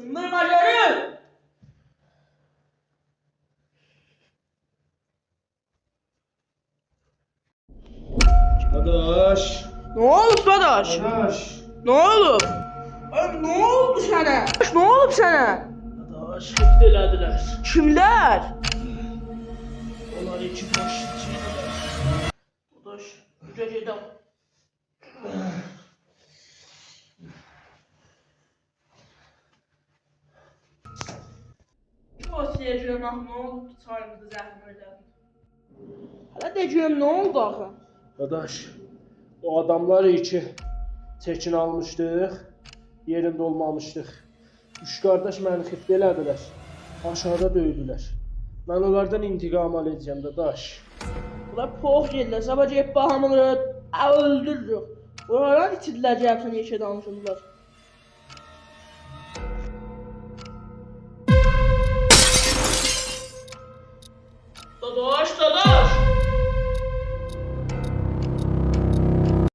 Sındırma geri! Dadaş. Ne olub dadaş? Dadaş. Ne olub? Ne oldu sana? Ne olub sana? Dadaş. Hep elədilər. Kimler? Onlar iki başçıydılar. Dadaş, güce gedəm. O seyirciləm, ne olub ki, çayımızda zəhmə elədin? Hələ deyəcəyəm, ne oldu axı? Dadaş. O adamlar iki çekin almışdıq. Yerində olmamışdıq. Üç qardaş məni xiftə elədilər. Aşağıda döydülər. Mən onlardan intiqam alacağım dadaş. Bunlar pox gedilər, sabah gəlib bahamını öldürürük. Oradan itirdilər, gəlib səni işə danışırlar. Dadaş, dadaş!